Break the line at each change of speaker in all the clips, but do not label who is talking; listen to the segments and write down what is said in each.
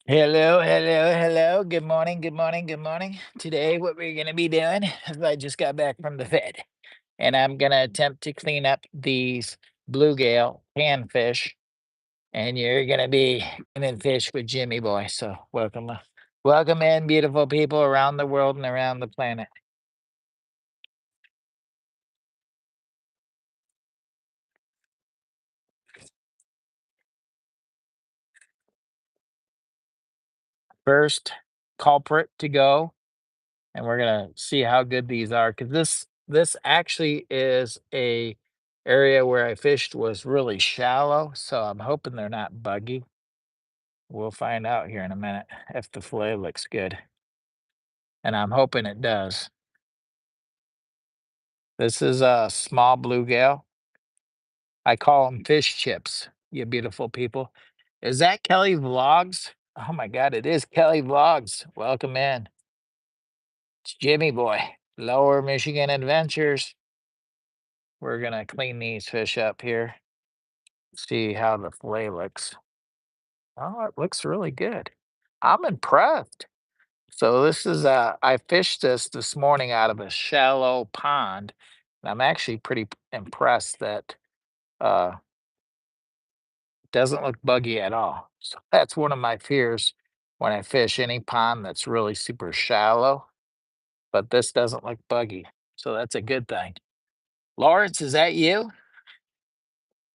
Hello, hello, hello. Good morning, good morning, good morning. Today, what we're going to be doing is I just got back from the vet and I'm going to attempt to clean up these bluegill panfish. And you're going to be cleaning fish with Jimmy Boy. So, welcome. Welcome in, beautiful people around the world and around the planet. First culprit to go, and we're gonna see how good these are because this actually is a area where I fished was really shallow, so I'm hoping they're not buggy. We'll find out here in a minute if the fillet looks good, and I'm hoping it does. This is a small bluegill. I call them fish chips, you beautiful people. Is that Kelly Vlogs? Oh my God, it is Kelly Vlogs. Welcome in. It's Jimmy Boy, Lower Michigan Adventures. We're gonna clean these fish up here. See how the fillet looks. Oh, it looks really good. I'm impressed. So this is I fished this morning out of a shallow pond. And I'm actually pretty impressed that uh doesn't look buggy at all. So that's one of my fears when I fish any pond that's really super shallow, but this doesn't look buggy. So that's a good thing. Lawrence, is that you?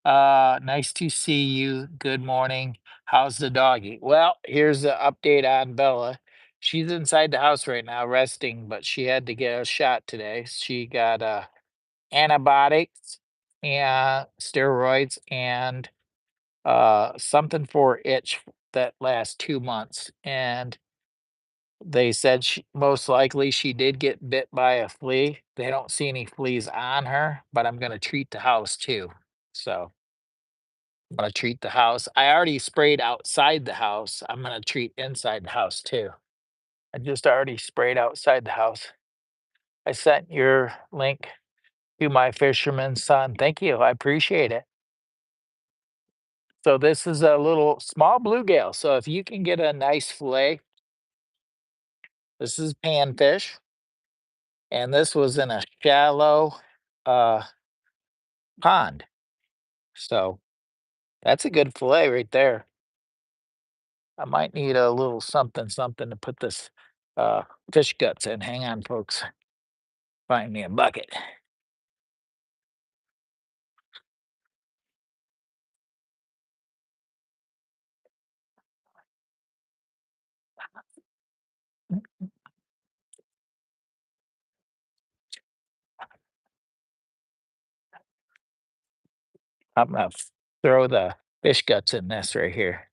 Nice to see you. Good morning. How's the doggy? Well, here's the update on Bella. She's inside the house right now resting, but she had to get a shot today. She got antibiotics and steroids and something for itch that lasts 2 months. And they said most likely she did get bit by a flea. They don't see any fleas on her, but I'm gonna treat the house too. So I'm gonna treat the house. I already sprayed outside the house. I'm gonna treat inside the house too. I just already sprayed outside the house. I sent your link to my fisherman's son. Thank you. I appreciate it. So this is a little small bluegill. So if you can get a nice fillet, this is panfish, and this was in a shallow uh, pond. So that's a good fillet right there. I might need a little something, something to put this fish guts in. Hang on, folks. Find me a bucket. I'm gonna throw the fish guts in this right here.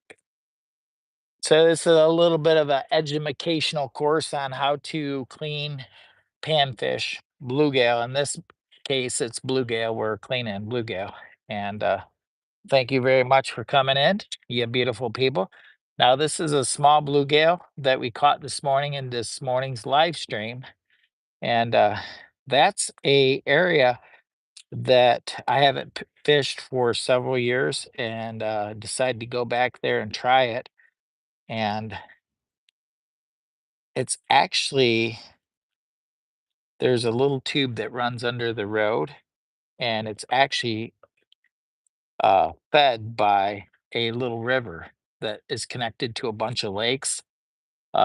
So this is a little bit of an educational course on how to clean panfish, bluegill. In this case, it's bluegill. We're cleaning bluegill. And thank you very much for coming in, you beautiful people. Now, this is a small bluegill that we caught this morning in this morning's live stream. And that's a area that I haven't fished for several years and decided to go back there and try it. And it's actually, there's a little tube that runs under the road, and it's actually fed by a little river that is connected to a bunch of lakes.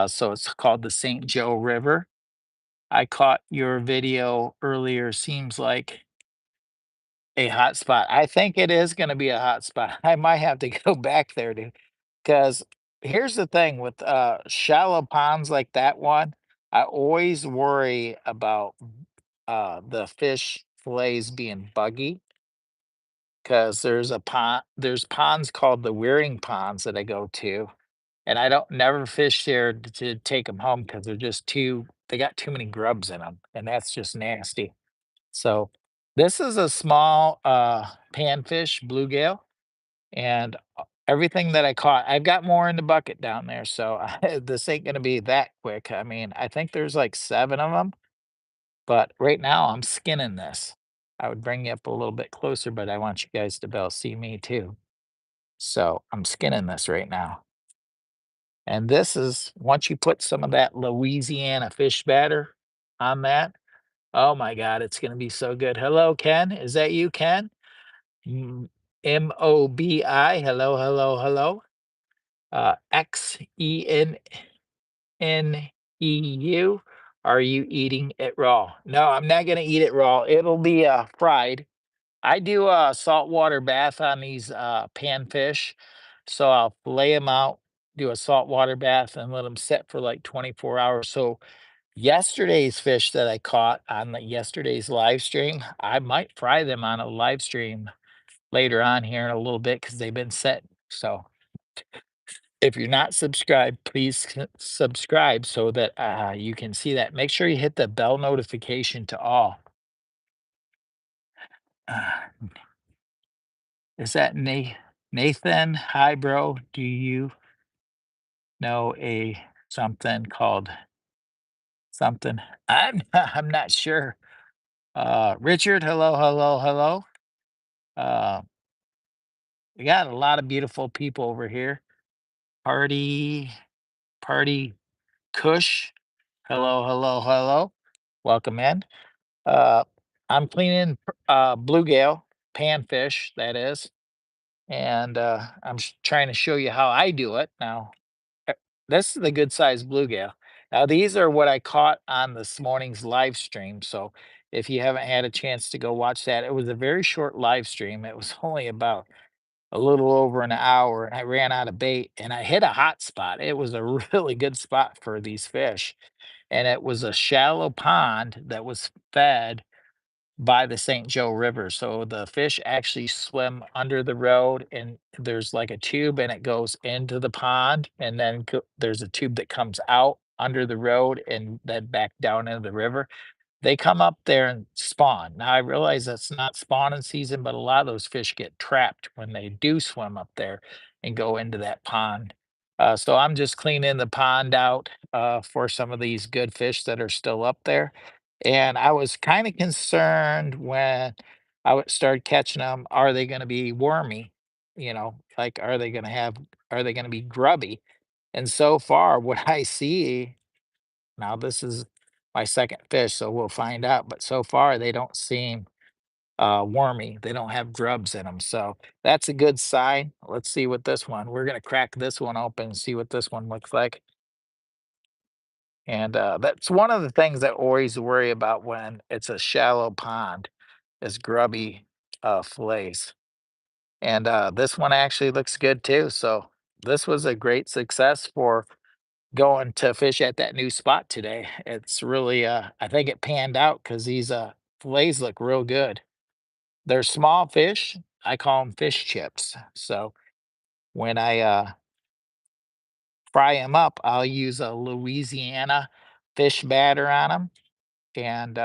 So it's called the St. Joe River. I caught your video earlier, seems like a hot spot. I think it is gonna be a hot spot. I might have to go back there to, because here's the thing with, shallow ponds like that one, I always worry about, the fish fillets being buggy. Because there's ponds called the Weiring Ponds that I go to, and I don't never fish there to take them home because 'cause they're just too they got too many grubs in them, and that's just nasty. So, this is a small, panfish bluegill, and, everything that I caught I've got more in the bucket down there, so this ain't gonna be that quick. I mean, I think there's, like, 7 of them, but right now I'm skinning this. I would bring you up a little bit closer, but I want you guys to be able to see me too. So, I'm skinning this right now, And this is once you put some of that Louisiana fish batter on that, oh my God, it's gonna be so good. Hello, Ken. Is that you, Ken? Mobi. Hello, hello, hello. XENNEU. Are you eating it raw? No, I'm not gonna eat it raw. It'll be fried. I do a saltwater bath on these panfish. So I'll lay them out, do a saltwater bath, and let them sit for like 24 hours. So yesterday's fish that I caught on yesterday's live stream, I might fry them on a live stream later on here in a little bit because they've been set. So if you're not subscribed, please subscribe so that you can see that. Make sure you hit the bell notification to all. Uh, is that Nathan? Hi, bro. Do you know a something called something? I'm not sure. Richard, hello, hello, hello. Uh, we got a lot of beautiful people over here. Party, party, Kush. Hello, hello, hello. Welcome in. Uh, I'm cleaning bluegill, panfish, that is, and trying to show you how I do it. Now, this is the good sized bluegill. Now, these are what I caught on this morning's live stream. So, if you haven't had a chance to go watch that, it was a very short live stream. It was only about a little over an hour, and I ran out of bait, and I hit a hot spot. It was a really good spot for these fish, and it was a shallow pond that was fed by the St. Joe River. So the fish actually swim under the road, and there's like a tube, and it goes into the pond, and then there's a tube that comes out under the road and then back down into the river. They come up there and spawn. Now I realize that's not spawning season, but a lot of those fish get trapped when they do swim up there and go into that pond. So I'm just cleaning the pond out for some of these good fish that are still up there. And I was kind of concerned when start catching them. Are they going to be wormy? Like are they going to be grubby? And so far, what I see now, this is my second fish, so we'll find out. But so far, they don't seem wormy. They don't have grubs in them. So that's a good sign. Let's see what this one, we're going to crack this one open and see what this one looks like. And that's one of the things that I always worry about when it's a shallow pond is grubby fillets. And this one actually looks good too. So this was a great success for going to fish at that new spot today. It's really I think it panned out because these fillets look real good. They're small fish. I call them fish chips. So when I fry them up, I'll use a Louisiana fish batter on them. And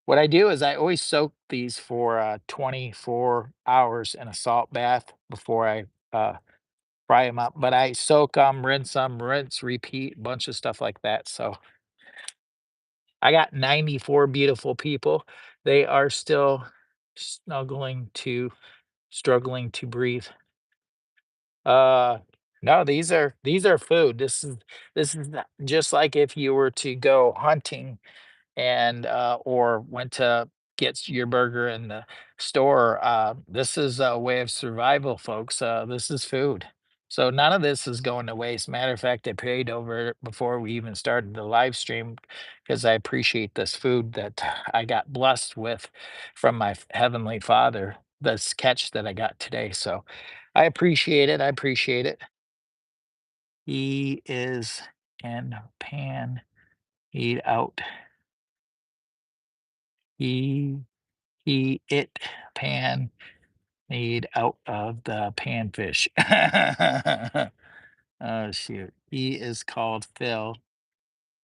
what I do is I always soak these for 24 hours in a salt bath before I fry them up. But I soak them, rinse, repeat, bunch of stuff like that. So I got 94 beautiful people. They are still snuggling to struggling to breathe. Uh no, these are food. This is just like if you were to go hunting and or went to get your burger in the store. This is a way of survival, folks. This is food. So none of this is going to waste. Matter of fact, I prayed over it before we even started the live stream because I appreciate this food that I got blessed with from my heavenly Father. This catch that I got today. So I appreciate it. I appreciate it. He is in pan. Eat out. He it pan made out of the panfish. Oh shoot. He is called Phil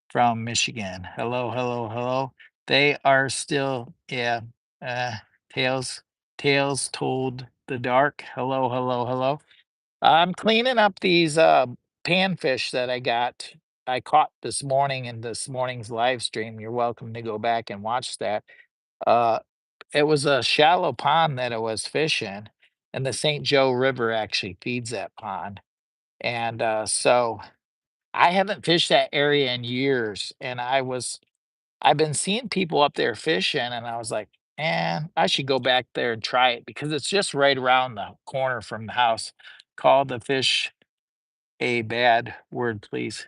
from Michigan. Hello, hello, hello. They are still, yeah. Uh Tales Tales told the dark. Hello, hello, hello. I'm cleaning up these panfish that I caught this morning in this morning's live stream. You're welcome to go back and watch that. Uh it was a shallow pond that it was fishing, and the St. Joe River actually feeds that pond. And so I haven't fished that area in years, and I've been seeing people up there fishing, and I was like, "Man, I should go back there and try it," because it's just right around the corner from the house. Call the fish a bad word, please.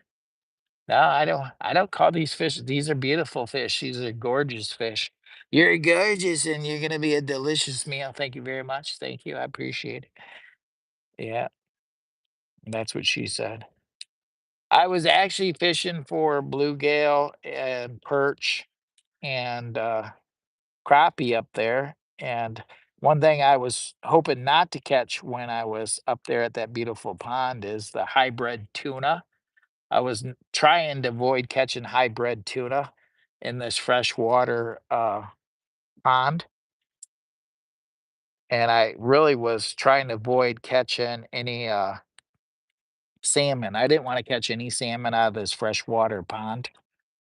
No, I don't call these fish, these are beautiful fish. These are gorgeous fish. You're gorgeous, and you're gonna be a delicious meal. Thank you very much. Thank you. I appreciate it. Yeah, that's what she said. I was actually fishing for bluegill and perch and crappie up there. And one thing I was hoping not to catch when I was up there at that beautiful pond is the hybrid tuna. I was trying to avoid catching hybrid tuna in this freshwater pond. And I really was trying to avoid catching any salmon. I didn't want to catch any salmon out of this freshwater pond.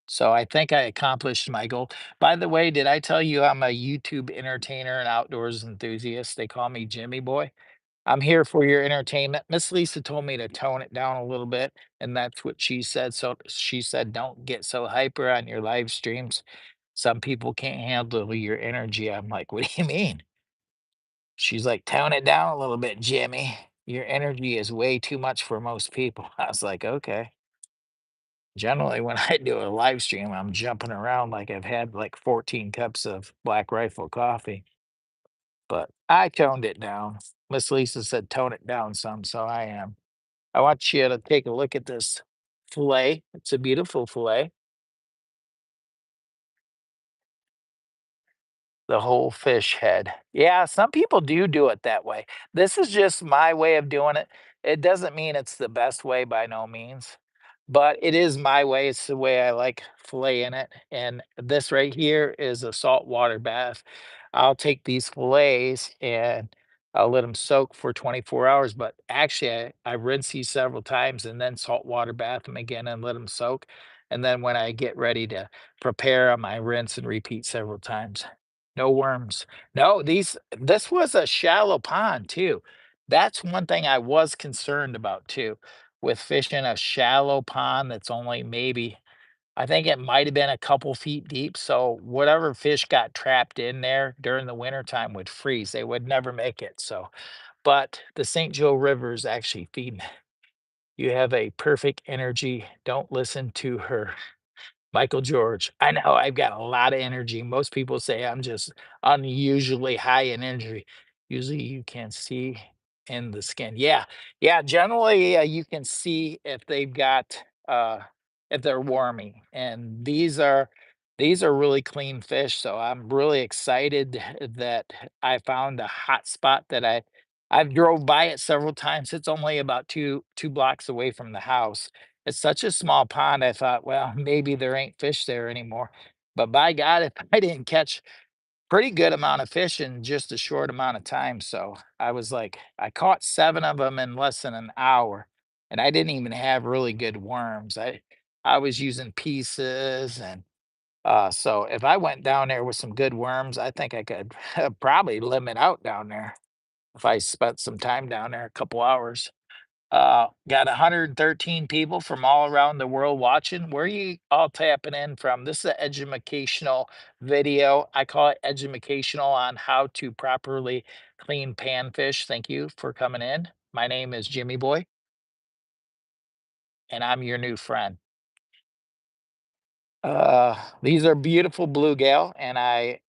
So I think I accomplished my goal. By the way, did I tell you I'm a YouTube entertainer and outdoors enthusiast? They call me Jimmy Boy. I'm here for your entertainment. Miss Lisa told me to tone it down a little bit, and that's what she said. So she said, don't get so hyper on your live streams. Some people can't handle your energy. I'm like, what do you mean? She's like, tone it down a little bit, Jimmy. Your energy is way too much for most people. I was like, okay. Generally, when I do a live stream, I'm jumping around like I've had like 14 cups of Black Rifle coffee, but I toned it down. Miss Lisa said, tone it down some, so I am. I want you to take a look at this fillet. It's a beautiful fillet. The whole fish head. Yeah, some people do it that way. This is just my way of doing it. It doesn't mean it's the best way by no means, but it is my way. It's the way I like filleting it. And this right here is a saltwater bath. I'll take these fillets and I'll let them soak for 24 hours. But actually, I rinse these several times and then saltwater bath them again and let them soak. And then when I get ready to prepare them, I rinse and repeat several times. No worms. No, this was a shallow pond too. That's one thing I was concerned about too, with fishing a shallow pond that's only maybe, I think it might have been a couple feet deep. So whatever fish got trapped in there during the winter time would freeze. They would never make it. So, but the St. Joe River is actually feeding. You have a perfect energy. Don't listen to her. Michael George. I know I've got a lot of energy. Most people say I'm just unusually high in energy. Usually you can see in the skin. Yeah. Yeah. Generally, you can see if they've got, if they're warming. And these are really clean fish. So I'm really excited that I found a hot spot that I've drove by it several times. It's only about two blocks away from the house. It's such a small pond, I thought, well, maybe there ain't fish there anymore. But by God, if I didn't catch pretty good amount of fish in just a short amount of time. So I was like, I caught 7 of them in less than an hour, and I didn't even have really good worms. I was using pieces and so if I went down there with some good worms, I think I could probably limit out down there if I spent some time down there, a couple hours. Got 113 people from all around the world watching. Where are you all tapping in from? This is an educational video. I call it educational on how to properly clean panfish. Thank you for coming in. My name is Jimmy Boy, and I'm your new friend. These are beautiful bluegill, and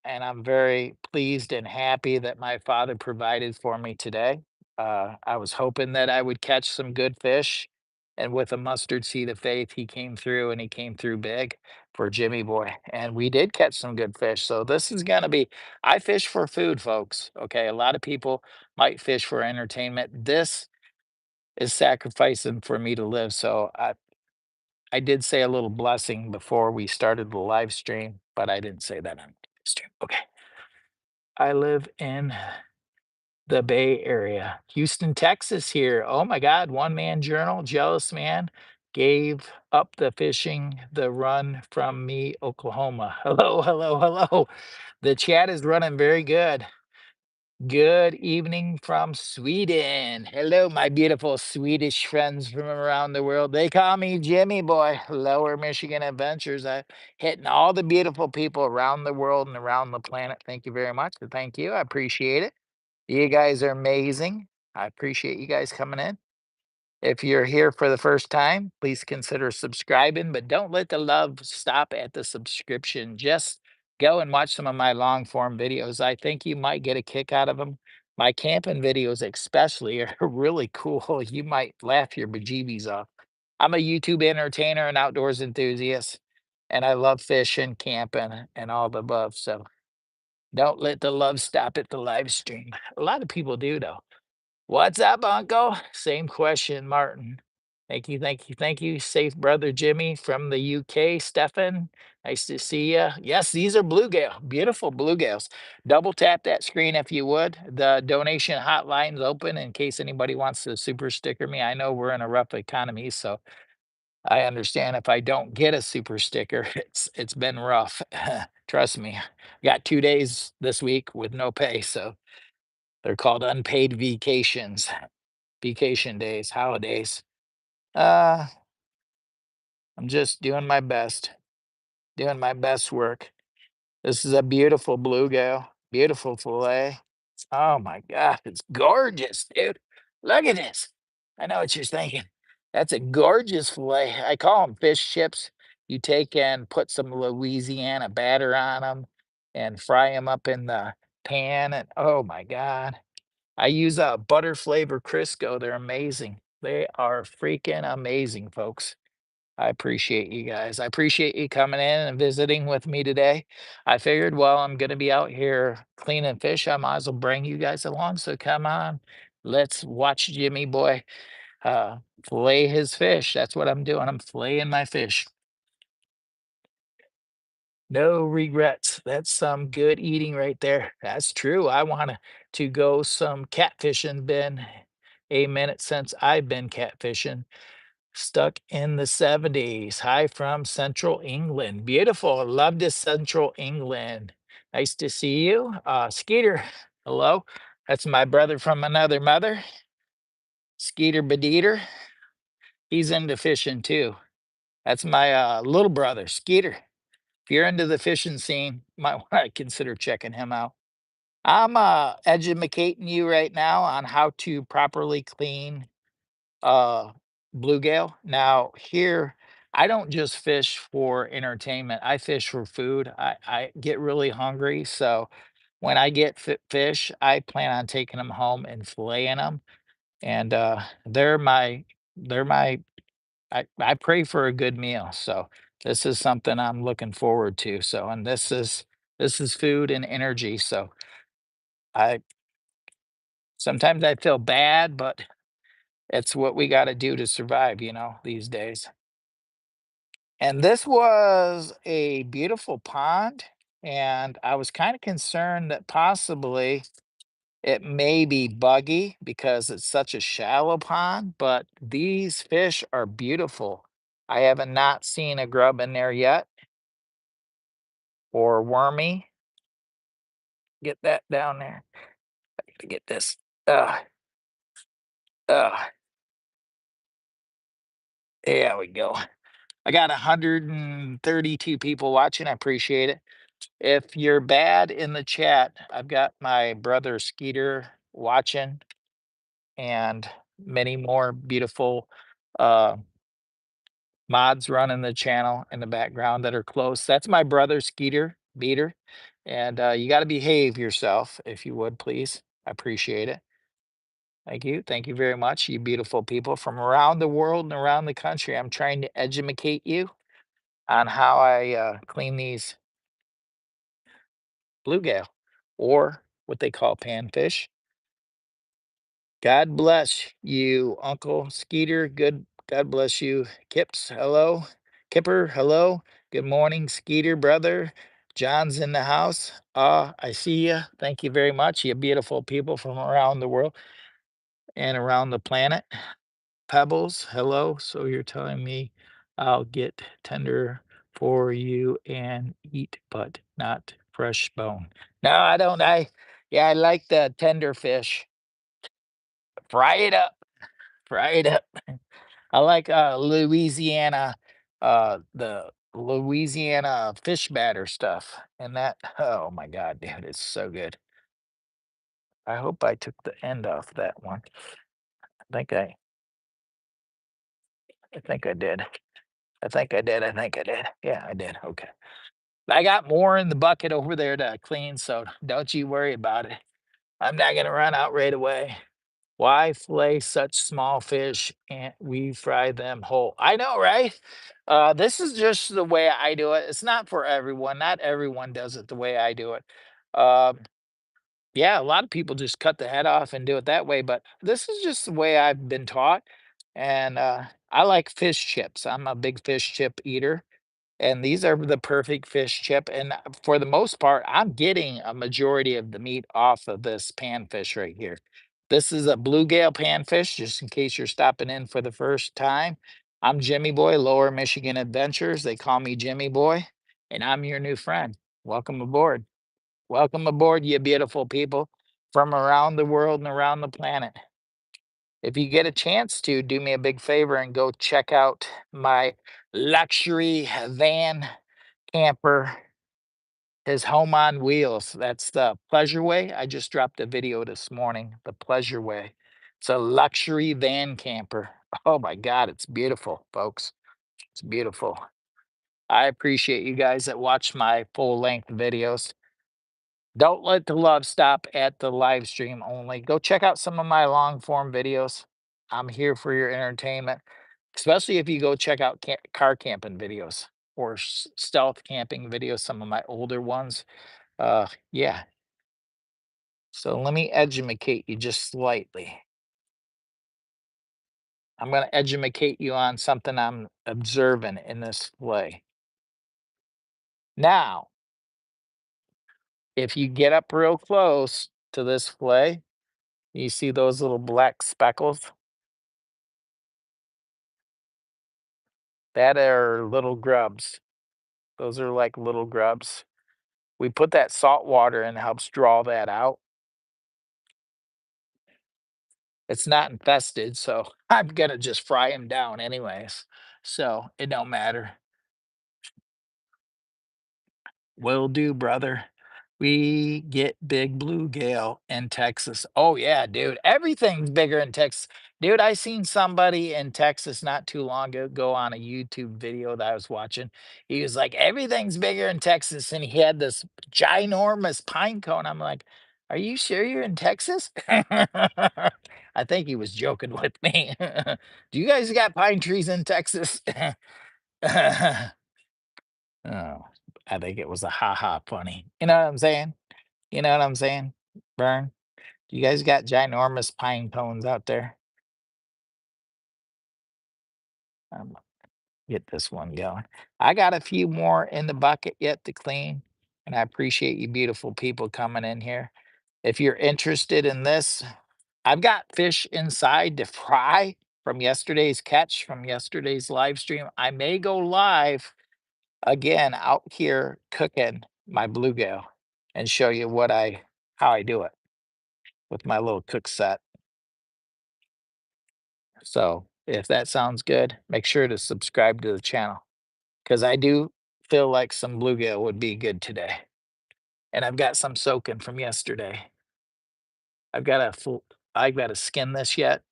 I'm very pleased and happy that my father provided for me today. I was hoping that I would catch some good fish, and with a mustard seed of faith, he came through and he came through big for Jimmy Boy. And we did catch some good fish. So this is gonna be, I fish for food, folks. Okay. A lot of people might fish for entertainment. This is sacrificing for me to live. So I did say a little blessing before we started the live stream, but I didn't say that on stream. Okay. I live in the Bay Area, Houston, Texas here. Oh my God, one man journal, jealous man gave up the fishing, the run from me, Oklahoma. Hello, hello, hello. The chat is running very good. Good evening from Sweden. Hello, my beautiful Swedish friends from around the world. They call me Jimmy Boy, Lower Michigan Adventures. I hitting all the beautiful people around the world and around the planet. Thank you very much. Thank you. I appreciate it. You guys are amazing. I appreciate you guys coming in. If you're here for the first time, please consider subscribing, but don't let the love stop at the subscription. Just go and watch some of my long form videos. I think you might get a kick out of them. My camping videos, especially, are really cool. You might laugh your bejeebies off. I'm a YouTube entertainer and outdoors enthusiast, and I love fishing, camping, and all the above. So don't let the love stop at the live stream. A lot of people do, though. What's up, Uncle? Same question, Martin. Thank you, thank you, thank you. Safe brother Jimmy from the UK. Stefan, nice to see you. Yes, these are bluegill, beautiful bluegills. Double tap that screen if you would. The donation hotline's open in case anybody wants to super sticker me. I know we're in a rough economy, so I understand if I don't get a super sticker. It's been rough. Trust me. Got 2 days this week with no pay, so they're called unpaid vacations. Vacation days, holidays. Uh, I'm just doing my best work. This is a beautiful bluegill, beautiful fillet. Oh my God, it's gorgeous, dude. Look at this. I know what you're thinking. That's a gorgeous fillet. I call them fish chips. You take and put some Louisiana batter on them and fry them up in the pan. And oh my God. I use a butter flavor Crisco. They're amazing. They are freaking amazing, folks. I appreciate you guys. I appreciate you coming in and visiting with me today. I figured, well, I'm going to be out here cleaning fish. I might as well bring you guys along. So come on, let's watch Jimmy Boy uh, fillet his fish. That's what I'm doing. I'm filleting my fish. No regrets. That's some good eating right there. That's true. I want to go some catfishing. Been a minute since I've been catfishing. Stuck in the 70s. Hi from Central England. Beautiful. Love this Central England. Nice to see you. Skeeter, hello. That's my brother from another mother. Skeeter Bedeeter. He's into fishing too. That's my little brother, Skeeter. If you're into the fishing scene, might want to consider checking him out. I'm educating you right now on how to properly clean uh bluegill. Now here, I don't just fish for entertainment. I fish for food. I get really hungry, so when I get fish, I plan on taking them home and filleting them. And they're my I pray for a good meal. So this is something I'm looking forward to. So and this is food and energy. So I sometimes I feel bad, but it's what we got to do to survive, these days. And this was a beautiful pond, and I was kind of concerned that possibly it may be buggy because it's such a shallow pond, but these fish are beautiful. I haven't not seen a grub in there yet or wormy. Get that down there. I gotta get this. Uh, uh, there we go. I got 132 people watching. I appreciate it. If you're bad in the chat, I've got my brother Skeeter watching and many more beautiful uh, mods running the channel in the background that are close. That's my brother Skeeter Beater. And you got to behave yourself if you would, please. I appreciate it. Thank you. Thank you very much, you beautiful people from around the world and around the country. I'm trying to educate you on how I clean these bluegill or what they call panfish. God bless you, Uncle Skeeter. Good. God bless you, Kips. Hello, Kipper. Hello. Good morning, Skeeter brother. John's in the house. I see you. Thank you very much, you beautiful people from around the world and around the planet. Pebbles, hello. So you're telling me I'll get tender for you and eat, but not fresh bone. No, I don't. Yeah, I like the tender fish. Fry it up. Fry it up. I like, the Louisiana fish batter stuff, and that oh my god, dude, it's so good. I hope I took the end off that one. I think I think I did. I think I did. Yeah, I did, okay. I got more in the bucket over there to clean, so don't you worry about it. I'm not gonna run out right away. Why fillet such small fish and we fry them whole? I know, right? This is just the way I do it. It's not for everyone. Not everyone does it the way I do it. Um, yeah, a lot of people just cut the head off and do it that way, but this is just the way I've been taught. And I like fish chips. I'm a big fish chip eater. And these are the perfect fish chip, and for the most part, I'm getting a majority of the meat off of this panfish right here. This is a bluegill panfish, just in case you're stopping in for the first time. I'm Jimmy Boy, Lower Michigan Adventures. They call me Jimmy Boy, and I'm your new friend. Welcome aboard. Welcome aboard, you beautiful people from around the world and around the planet. If you get a chance to, do me a big favor and go check out my luxury van camper, his home on wheels. That's the Pleasure Way. I just dropped a video this morning, the Pleasure Way. It's a luxury van camper. Oh my God, it's beautiful, folks. It's beautiful. I appreciate you guys that watch my full length videos. Don't let the love stop at the live stream only. Go check out some of my long form videos. I'm here for your entertainment, especially if you go check out car camping videos or stealth camping videos, some of my older ones. Yeah. So let me educate you just slightly. I'm going to educate you on something I'm observing in this play. Now, if you get up real close to this play, you see those little black speckles? That are little grubs. Those are like little grubs. We put that salt water in, helps draw that out. It's not infested, so I'm gonna just fry him down anyways. So it don't matter. Will do, brother. We get big bluegill in Texas. Oh yeah, dude. Everything's bigger in Texas. Dude, I seen somebody in Texas not too long ago on a YouTube video that I was watching. He was like, everything's bigger in Texas, and he had this ginormous pine cone. I'm like, are you sure you're in Texas? I think he was joking with me. Do you guys got pine trees in Texas? Oh, I think it was a ha ha funny. You know what I'm saying? You know what I'm saying? Burn. You guys got ginormous pine cones out there? Um, get this one going. I got a few more in the bucket yet to clean, and I appreciate you beautiful people coming in here. If you're interested in this, I've got fish inside to fry from yesterday's catch, from yesterday's live stream. I may go live again out here cooking my bluegill and show you how I do it with my little cook set. So if that sounds good, make sure to subscribe to the channel because I do feel like some bluegill would be good today. And I've got some soaking from yesterday. I've got a full I've got to skin this yet.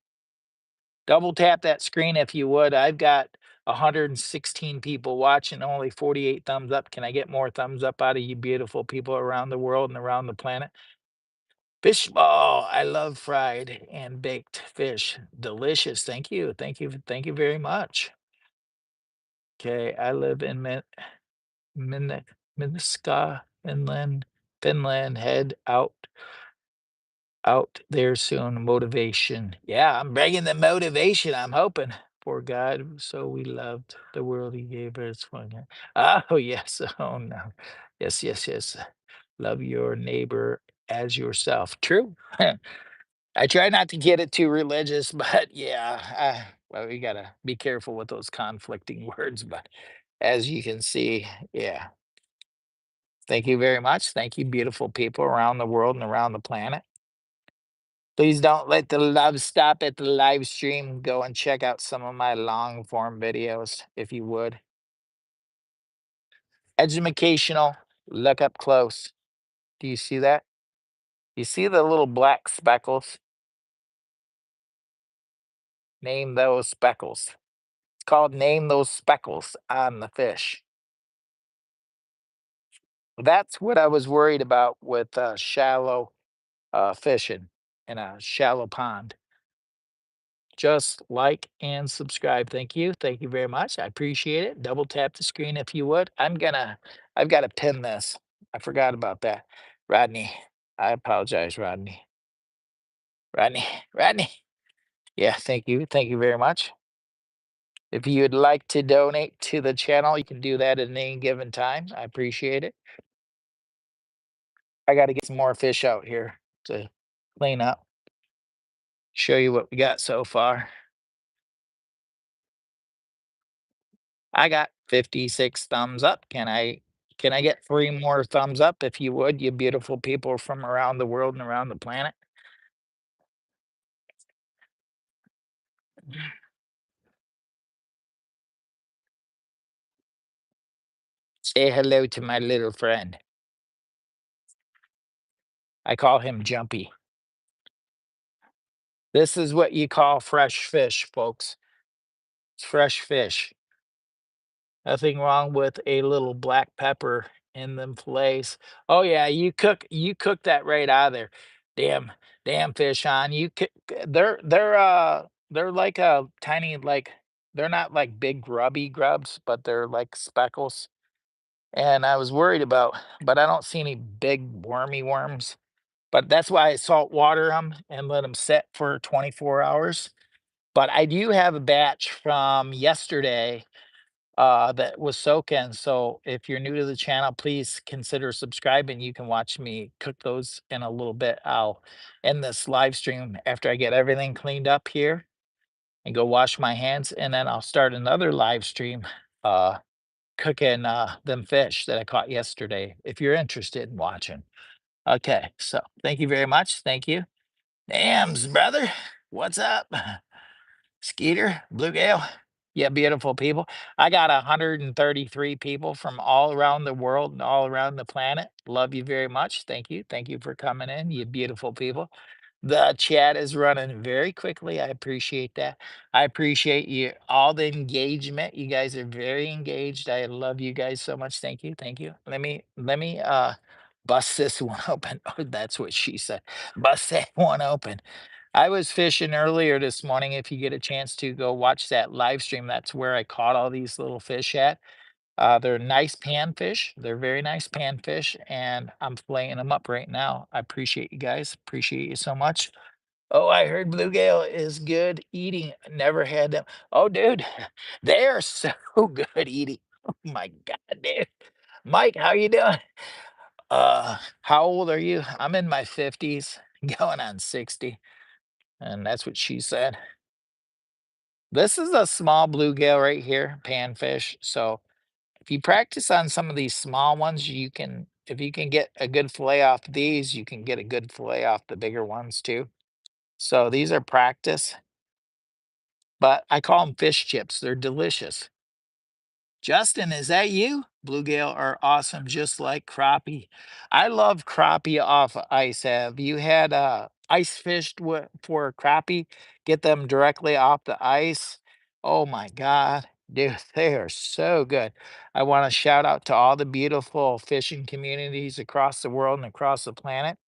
Double tap that screen if you would. I've got 116 people watching, only 48 thumbs up. Can I get more thumbs up out of you beautiful people around the world and around the planet? Fish ball. I love fried and baked fish. Delicious. Thank you. Thank you. Thank you very much. Okay, I live in Min Minnesota, Finland. Head out there soon. Motivation. Yeah, I'm bringing the motivation. I'm hoping. For God, so we loved the world. He gave us one. Oh yes. Oh no. Yes. Yes. Yes. Love your neighbor as yourself. True. I try not to get it too religious, but yeah, well, we gotta be careful with those conflicting words. But as you can see, yeah, Thank you very much. Thank you, beautiful people around the world and around the planet. Please don't let the love stop at the live stream. Go and check out some of my long form videos, if you would. Educational, look up close. Do you see that? You see the little black speckles? Name those speckles. It's called Name Those Speckles on the fish. That's what I was worried about with shallow fishing in a shallow pond. Just like and subscribe. Thank you. Thank you very much. I appreciate it. Double tap the screen if you would. I've got to pin this. I forgot about that. Rodney, I apologize, Rodney. Rodney, Rodney. Yeah, thank you. Thank you very much. If you'd like to donate to the channel, you can do that at any given time. I appreciate it. I got to get some more fish out here to clean up, show you what we got so far. I got 56 thumbs up. Can I get 3 more thumbs up if you would, you beautiful people from around the world and around the planet? Say hello to my little friend. I call him Jumpy. This is what you call fresh fish, folks. It's fresh fish. Nothing wrong with a little black pepper in them fillets. Oh yeah, you cook that right out of there. Damn, damn fish on. They're like a tiny like they're not like big grubby grubs, but they're like speckles. And I was worried about, but I don't see any big wormy worms. But that's why I salt water them and let them set for 24 hours. But I do have a batch from yesterday that was soaking. So if you're new to the channel, please consider subscribing. You can watch me cook those in a little bit. I'll end this live stream after I get everything cleaned up here and go wash my hands, and then I'll start another live stream uh cooking them fish that I caught yesterday if you're interested in watching. Okay, so thank you very much. Thank you. Dams, brother. What's up? Skeeter, Bluegale. Yeah, beautiful people. I got 133 people from all around the world and all around the planet. Love you very much. Thank you. Thank you for coming in, you beautiful people. The chat is running very quickly. I appreciate that. I appreciate you all the engagement. You guys are very engaged. I love you guys so much. Thank you. Thank you. Let me bust this one open. Oh, that's what she said. Bust that one open. I was fishing earlier this morning. If you get a chance to go watch that live stream, that's where I caught all these little fish at. They're nice panfish. They're very nice panfish, and I'm filleting them up right now. I appreciate you guys. Appreciate you so much. Oh, I heard bluegill is good eating. Never had them. Oh, dude, they are so good eating. Oh my God, dude. Mike, how you doing? How old are you? I'm in my 50s, going on 60. And that's what she said. This is a small bluegill right here, panfish. So if you practice on some of these small ones, if you can get a good fillet off these, you can get a good fillet off the bigger ones too. So these are practice, but I call them fish chips. They're delicious. Justin, is that you? Bluegill are awesome, just like crappie. I love crappie off ice. Have you had ice fished for crappie? Get them directly off the ice. Oh my God, dude, they are so good. I want to shout out to all the beautiful fishing communities across the world and across the planet.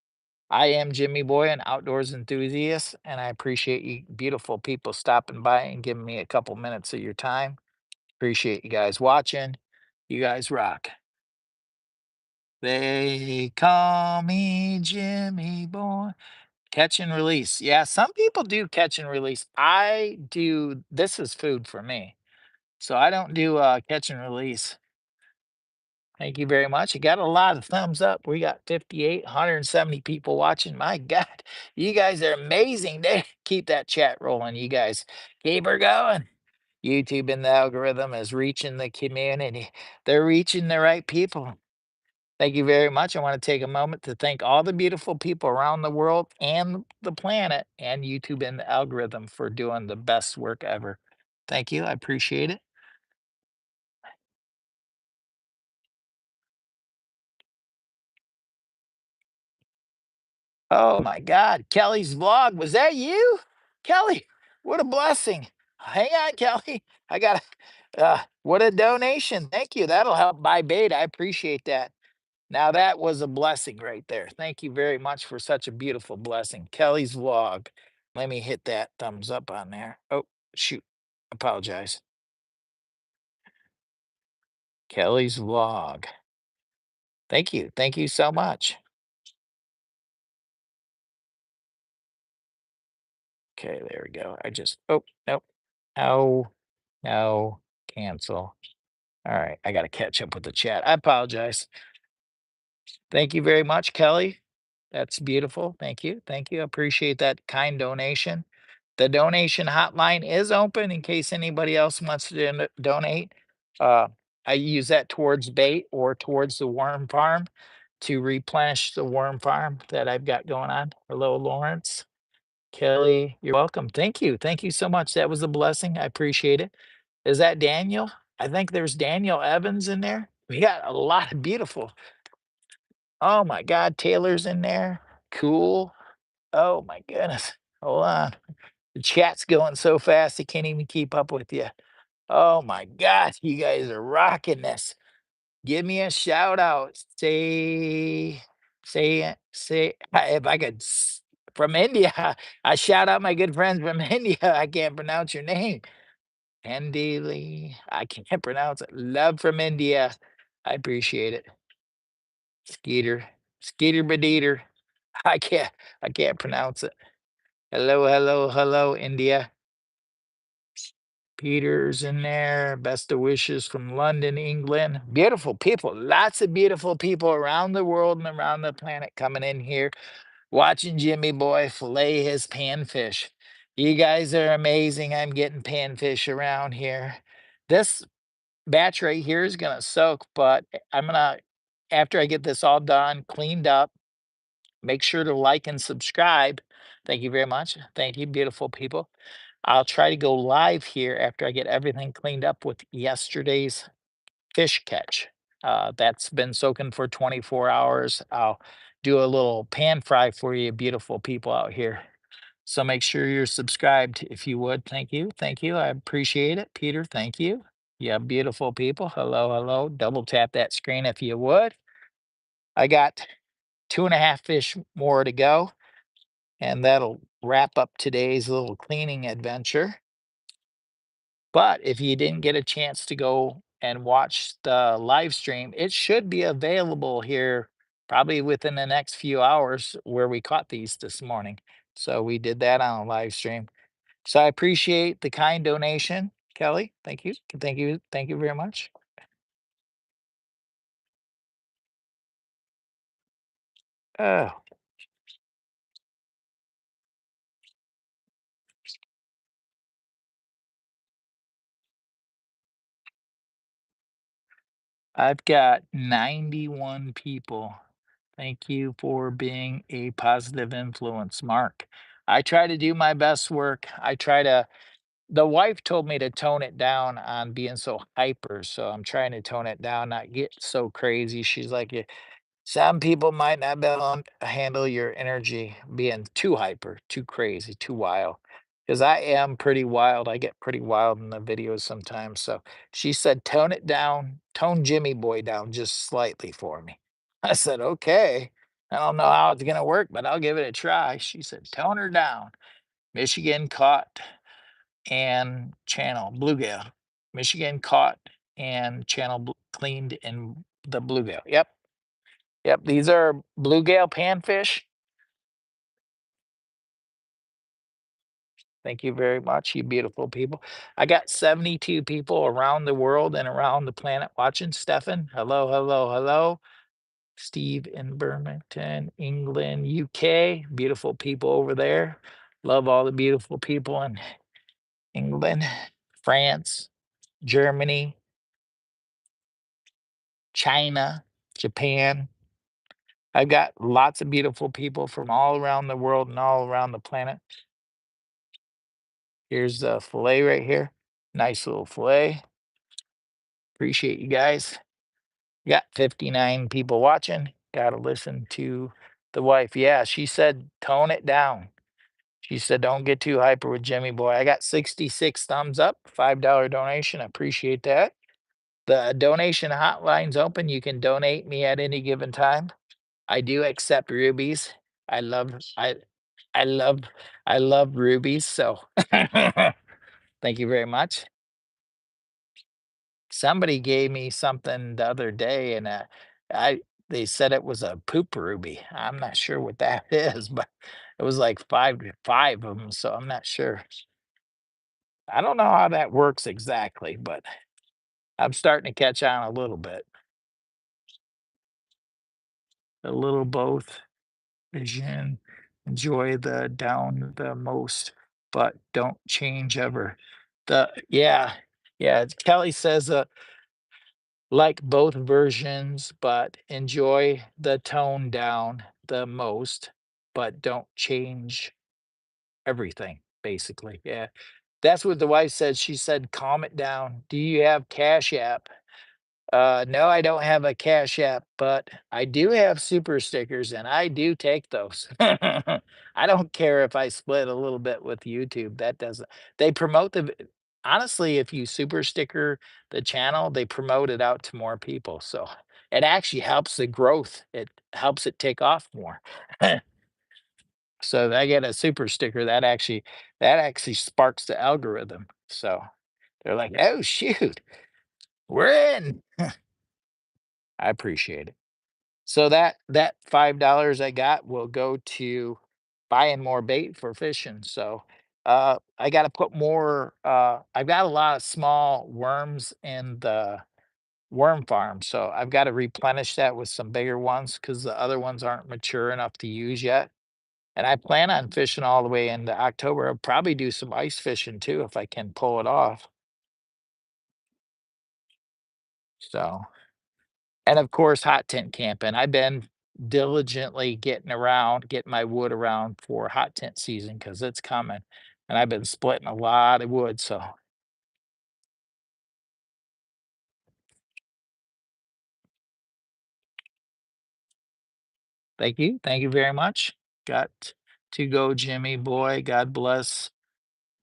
I am Jimmy Boy, an outdoors enthusiast, and I appreciate you beautiful people stopping by and giving me a couple minutes of your time. Appreciate you guys watching. You guys rock. They call me Jimmy Boy. Catch and release. Yeah, some people do catch and release. I do. This is food for me. So I don't do catch and release. Thank you very much. You got a lot of thumbs up. We got 58, 170 people watching. My God, you guys are amazing. Keep that chat rolling, you guys. Keep her going. YouTube and the algorithm is reaching the community. They're reaching the right people. Thank you very much. I want to take a moment to thank all the beautiful people around the world and the planet and YouTube and the algorithm for doing the best work ever. Thank you. I appreciate it. Oh my God, Kelly's vlog. Was that you? Kelly, what a blessing. Hang on, Kelly. I got what a donation. Thank you. That'll help buy bait. I appreciate that. Now that was a blessing right there. Thank you very much for such a beautiful blessing. Kelly's vlog. Let me hit that thumbs up on there. Oh, shoot. Apologize. Kelly's vlog. Thank you. Thank you so much. Okay, there we go. Oh, nope. No, no, cancel. All right, I got to catch up with the chat. I apologize. Thank you very much, Kelly. That's beautiful. Thank you. Thank you. Appreciate that kind donation. The donation hotline is open in case anybody else wants to donate. Uh, I use that towards bait or towards the worm farm to replenish the worm farm that I've got going on. Hello, Lawrence. Kelly, you're welcome. Thank you. Thank you so much. That was a blessing. I appreciate it. Is that Daniel? I think there's Daniel Evans in there. We got a lot of beautiful. Oh my God, Taylor's in there. Cool. Oh my goodness. Hold on. The chat's going so fast, I can't even keep up with you. Oh my God, you guys are rocking this. Give me a shout out. Say, if I could, from India. I shout out my good friends from India. I can't pronounce your name. Andy Lee. I can't pronounce it. Love from India. I appreciate it. Skeeter. Skeeter Badeeter. I can't I can't pronounce it. Hello, hello, hello, India. Peter's in there. Best of wishes from London, England. Beautiful people. Lots of beautiful people around the world and around the planet coming in here, watching Jimmy Boy fillet his panfish. You guys are amazing. I'm getting panfish around here. This batch right here is gonna soak, but I'm gonna after I get this all done, cleaned up, make sure to like and subscribe. Thank you very much. Thank you, beautiful people. I'll try to go live here after I get everything cleaned up with yesterday's fish catch. That's been soaking for 24 hours. I'll do a little pan fry for you, beautiful people out here. So make sure you're subscribed if you would. Thank you. Thank you. I appreciate it. Peter, thank you. Yeah, beautiful people. Hello, hello. Double tap that screen if you would. I got 2.5 fish more to go, and that'll wrap up today's little cleaning adventure. But if you didn't get a chance to go and watch the live stream, it should be available here probably within the next few hours where we caught these this morning. So we did that on a live stream. So I appreciate the kind donation, Kelly. Thank you. Thank you. Thank you very much. Oh, I've got 91 people. Thank you for being a positive influence, Mark. I try to do my best work. The wife told me to tone it down on being so hyper, so I'm trying to tone it down, not get so crazy. She's like, some people might not be able to handle your energy being too hyper, too crazy, too wild. Because I am pretty wild. I get pretty wild in the videos sometimes. So she said, tone it down, tone Jimmy Boy down just slightly for me. I said, okay. I don't know how it's going to work, but I'll give it a try. She said, tone her down. Michigan caught and channel bluegill. Michigan caught and cleaned in the bluegill. Yep. Yep, these are bluegill panfish. Thank you very much, you beautiful people. I got 72 people around the world and around the planet watching. Stefan, hello, hello, hello. Steve in Birmingham, England, UK. Beautiful people over there. Love all the beautiful people in England, France, Germany, China. Japan. I've got lots of beautiful people from all around the world and all around the planet. Here's the fillet right here. Nice little fillet. Appreciate you guys. Got 59 people watching. Got to listen to the wife. Yeah, she said tone it down. She said don't get too hyper with Jimmy Boy. I got 66 thumbs up, $5 donation. I appreciate that. The donation hotline's open. You can donate me at any given time. I do accept rubies. I love I love I love rubies, so thank you very much. Somebody gave me something the other day and I they said it was a poop ruby. I'm not sure what that is, but it was like five of them, so I'm not sure. I don't know how that works exactly, but I'm starting to catch on a little bit. A little both. Vision, enjoy the down the most, but don't change ever. Yeah, Kelly says, like both versions, but enjoy the tone down the most, but don't change everything, basically. Yeah. That's what the wife said. She said, calm it down. Do you have Cash App? No, I don't have a Cash App, but I do have super stickers and I do take those. I don't care if I split a little bit with YouTube. That doesn't, they promote honestly, if you super sticker the channel, they promote it out to more people. So it actually helps the growth. It helps it take off more. So I get a super sticker that actually sparks the algorithm. So they're like, oh shoot, we're in. I appreciate it. So that $5 I got will go to buying more bait for fishing. So I got to put more. I've got a lot of small worms in the worm farm, so I've got to replenish that with some bigger ones because the other ones aren't mature enough to use yet. And I plan on fishing all the way into October. I'll probably do some ice fishing too if I can pull it off. So. And of course, hot tent camping. I've been diligently getting my wood around for hot tent season because it's coming. And I've been splitting a lot of wood. So thank you. Thank you very much. Got to go, Jimmy boy. God bless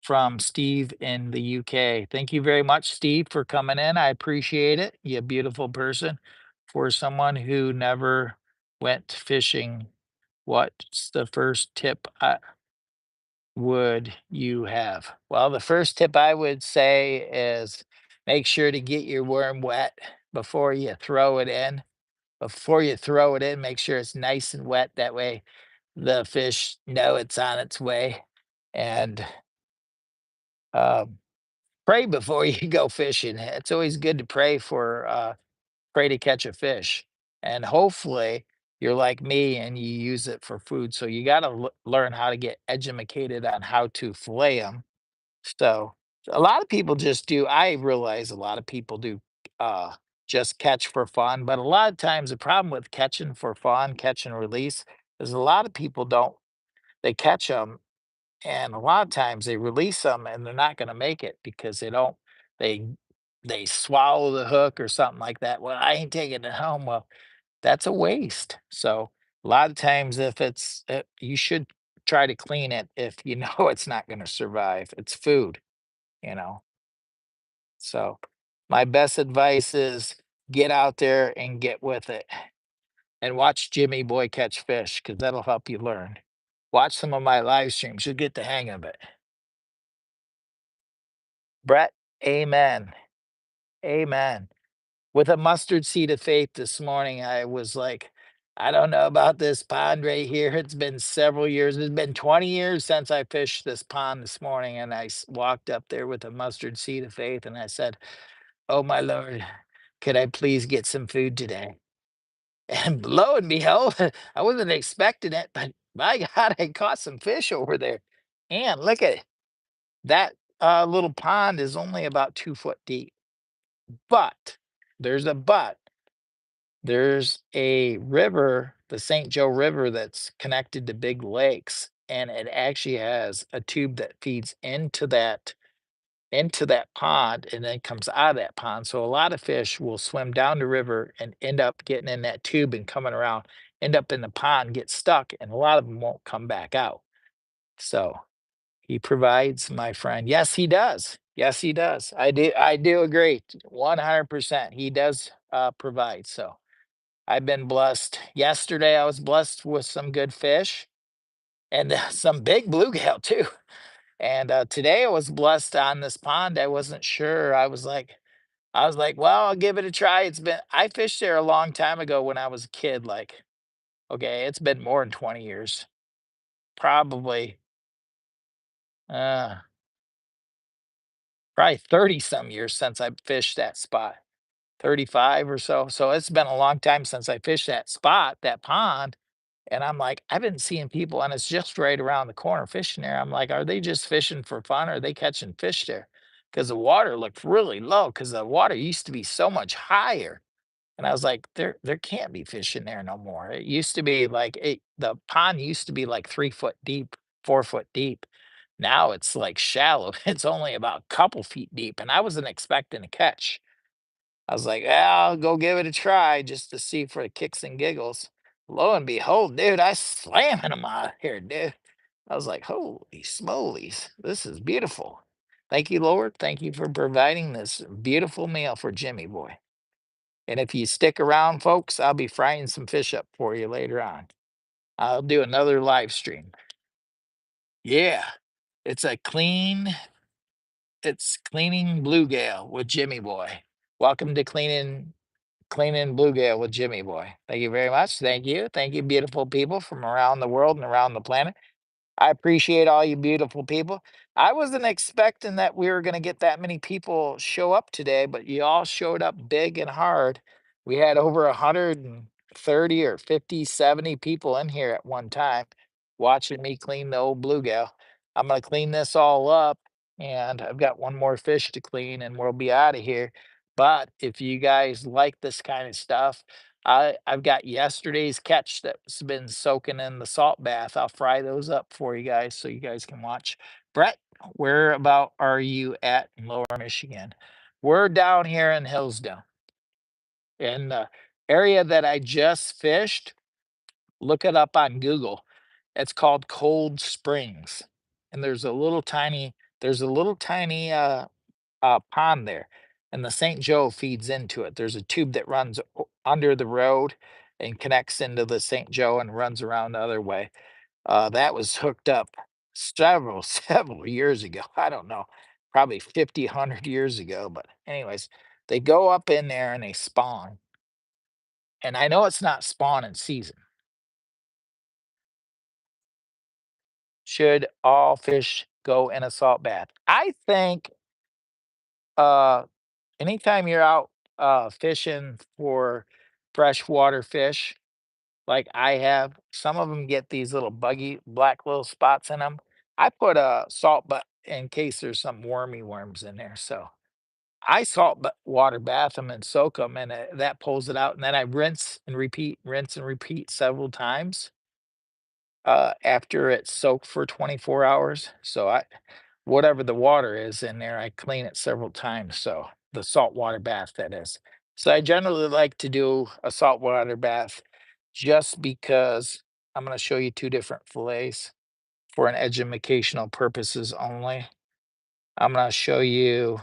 from Steve in the UK. Thank you very much, Steve, for coming in. I appreciate it. You a beautiful person. For someone who never went fishing, what's the first tip would you have? Well, the first tip I would say is make sure to get your worm wet before you throw it in. Before you throw it in, make sure it's nice and wet. That way the fish know it's on its way. And um, pray before you go fishing. It's always good to pray to catch a fish. And hopefully you're like me and you use it for food. So you got to learn how to get educated on how to fillet them. So, a lot of people just do I realize a lot of people do, uh, just catch for fun, but a lot of times the problem with catching for fun, catch and release, is a lot of people don't they catch them, and a lot of times they release them and they're not gonna make it because they they swallow the hook or something like that. "Well, I ain't taking it home." Well, that's a waste. So, a lot of times if you should try to clean it if you know it's not gonna survive. It's food, you know? So, my best advice is get out there and get with it and watch Jimmy Boy catch fish because that'll help you learn. Watch some of my live streams, you'll get the hang of it. Brett, amen. Amen. With a mustard seed of faith this morning, I was like, I don't know about this pond right here. It's been several years. It's been 20 years since I fished this pond this morning. And I walked up there with a mustard seed of faith and I said, oh, my Lord, could I please get some food today? And lo and behold, I wasn't expecting it, but my God, I caught some fish over there. And look at it. That little pond is only about 2 foot deep. But there's a but. There's a river, the St. Joe River, that's connected to big lakes, and it actually has a tube that feeds into that pond and then comes out of that pond. So a lot of fish will swim down the river and end up getting in that tube and coming around, end up in the pond, get stuck, and a lot of them won't come back out. So he provides, my friend. Yes, he does. Yes, he does. I do agree. 100%. He does provide. So I've been blessed. Yesterday I was blessed with some good fish and some big bluegill too. And today I was blessed on this pond. I wasn't sure. I was like, well, I'll give it a try. I fished there a long time ago when I was a kid. Like, okay, it's been more than 20 years, probably, uh, probably 30 some years since I fished that spot, 35 or so. So it's been a long time since I fished that spot, that pond. And I'm like, I've been seeing people, and it's just right around the corner fishing there. I'm like, are they just fishing for fun, or are they catching fish there? Because the water looked really low, because the water used to be so much higher. And I was like, there can't be fish in there no more. It used to be like the pond used to be like 3 foot deep, 4 foot deep. Now it's like shallow. It's only about a couple feet deep. And I wasn't expecting to catch. I was like, "Ah, I'll go give it a try just to see for the kicks and giggles." Lo and behold, dude, I slamming them out of here, dude. I was like, holy smolies, this is beautiful. Thank you, Lord. Thank you for providing this beautiful meal for Jimmy boy. And if you stick around, folks, I'll be frying some fish up for you later on. I'll do another live stream. Yeah, it's a it's cleaning bluegill with Jimmy boy. Welcome to cleaning bluegill with Jimmy boy. Thank you very much. Thank you. Thank you, beautiful people from around the world and around the planet. I appreciate all you beautiful people. I wasn't expecting that we were going to get that many people show up today, but you all showed up big and hard. We had over 130 or 50, 70 people in here at one time watching me clean the old bluegill. I'm going to clean this all up, and I've got one more fish to clean and we'll be out of here. But if you guys like this kind of stuff, I've got yesterday's catch that's been soaking in the salt bath. I'll fry those up for you guys so you guys can watch. Brett, where about are you at in Lower Michigan? We're down here in Hillsdale. In the area that I just fished, look it up on Google. It's called Cold Springs. And there's a little tiny pond there, and the St. Joe feeds into it. There's a tube that runs under the road and connects into the St. Joe and runs around the other way. That was hooked up several, several years ago. I don't know, probably 50, 100 years ago. But, anyways, they go up in there and they spawn. And I know it's not spawning season. Should all fish go in a salt bath? I think uh, anytime you're out fishing for freshwater fish, like I have, some of them get these little buggy black little spots in them. I put a salt but in case there's some wormy worms in there. So I water bath them and soak them, and that pulls it out. And then I rinse and repeat several times after it's soaked for 24 hours. So whatever the water is in there, I clean it several times. So the saltwater bath, that is. So I generally like to do a saltwater bath just because I'm going to show you two different fillets for an educational purposes only. I'm going to show you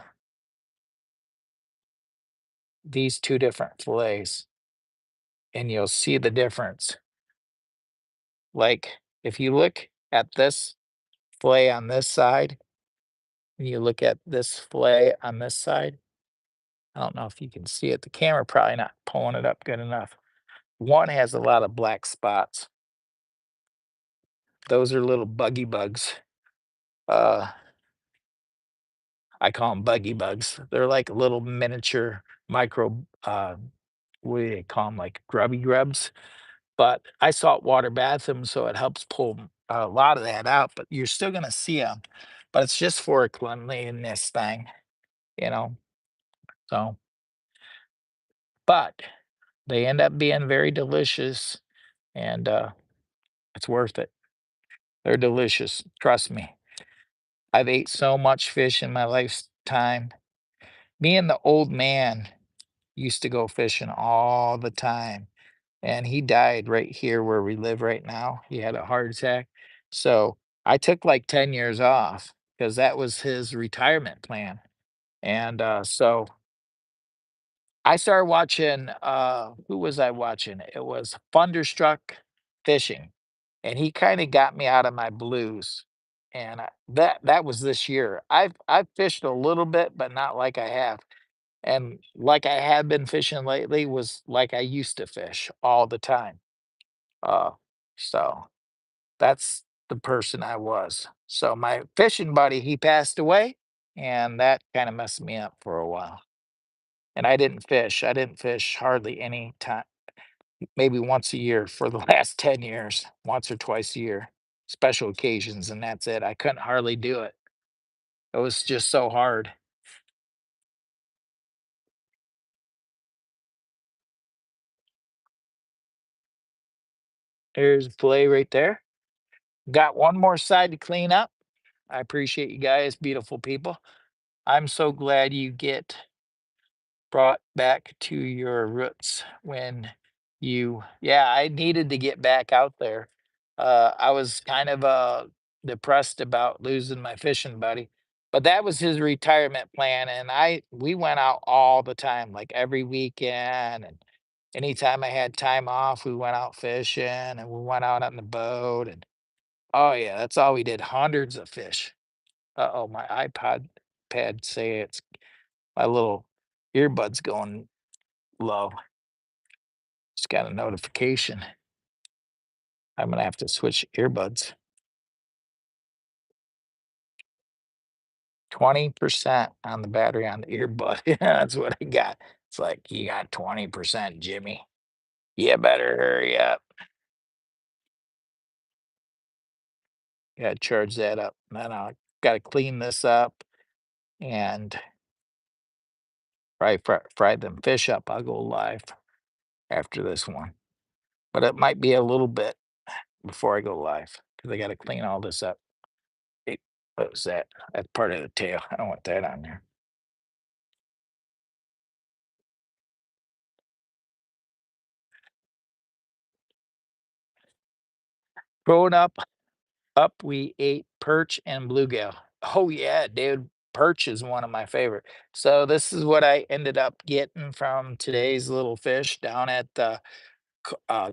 these two different fillets and you'll see the difference. Like if you look at this fillet on this side and you look at this fillet on this side, I don't know if you can see it. The camera probably not pulling it up good enough. One has a lot of black spots. Those are little buggy bugs. Uh, I call them buggy bugs. They're like little miniature micro, what do they call them? Like grubby grubs. But I saltwater bath them, so it helps pull a lot of that out. But you're still gonna see them. But it's just for a cleanliness thing, you know. So, but they end up being very delicious, and it's worth it. They're delicious, trust me. I've ate so much fish in my lifetime. Me and the old man used to go fishing all the time, and he died right here where we live right now. He had a heart attack. So I took like 10 years off because that was his retirement plan. And so I started watching, who was I watching? It was Thunderstruck Fishing, and he kind of got me out of my blues. And that was this year. I've fished a little bit, but not like I have. And like I have been fishing lately was like I used to fish all the time. Uh, so that's the person I was. So my fishing buddy, he passed away, and that kind of messed me up for a while. And I didn't fish. I didn't fish hardly any time, maybe once a year for the last 10 years, once or twice a year, special occasions, and that's it. I couldn't hardly do it. It was just so hard. There's Fillet right there. Got one more side to clean up. I appreciate you guys, beautiful people. I'm so glad you get brought back to your roots when yeah, I needed to get back out there. I was kind of depressed about losing my fishing buddy, but that was his retirement plan, and we went out all the time, like every weekend, and anytime I had time off, we went out fishing, and we went out on the boat, and oh yeah, that's all we did, hundreds of fish. Uh-oh, my iPod pad say it's my little earbuds going low. Just got a notification. I'm gonna have to switch earbuds. 20% on the battery on the earbud. Yeah, that's what I got. It's like, you got 20%, Jimmy. You better hurry up. Yeah, charge that up. Then I gotta clean this up and fry them fish up. I'll go live after this one. But it might be a little bit before I go live because I gotta clean all this up. It, what was that? That's part of the tail. I don't want that on there. Growing up, we ate perch and bluegill. Oh yeah, dude, perch is one of my favorite. So this is what I ended up getting from today's little fish down at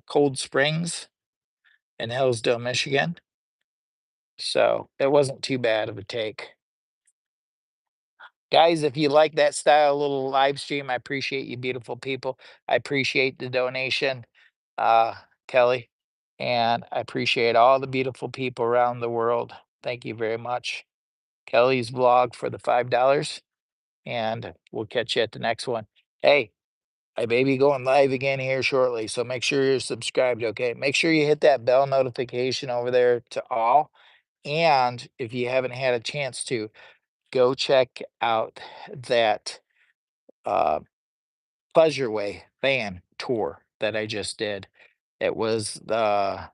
Cold Springs in Hillsdale, Michigan. So it wasn't too bad of a take. Guys, if you like that style little live stream, I appreciate you beautiful people. I appreciate the donation, uh, Kelly, and I appreciate all the beautiful people around the world. Thank you very much. Kelly's vlog for the $5, and we'll catch you at the next one. Hey, I may be going live again here shortly, so make sure you're subscribed, okay? Make sure you hit that bell notification over there to all. And if you haven't had a chance to, go check out that uh, Pleasure Way van tour that I just did. It was the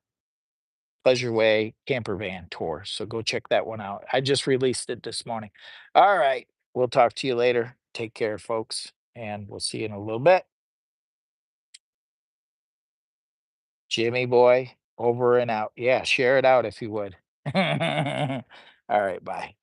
Pleasure Way camper van tour. So go check that one out. I just released it this morning. All right. We'll talk to you later. Take care, folks. And we'll see you in a little bit. Jimmy boy, over and out. Yeah, share it out if you would. All right. Bye.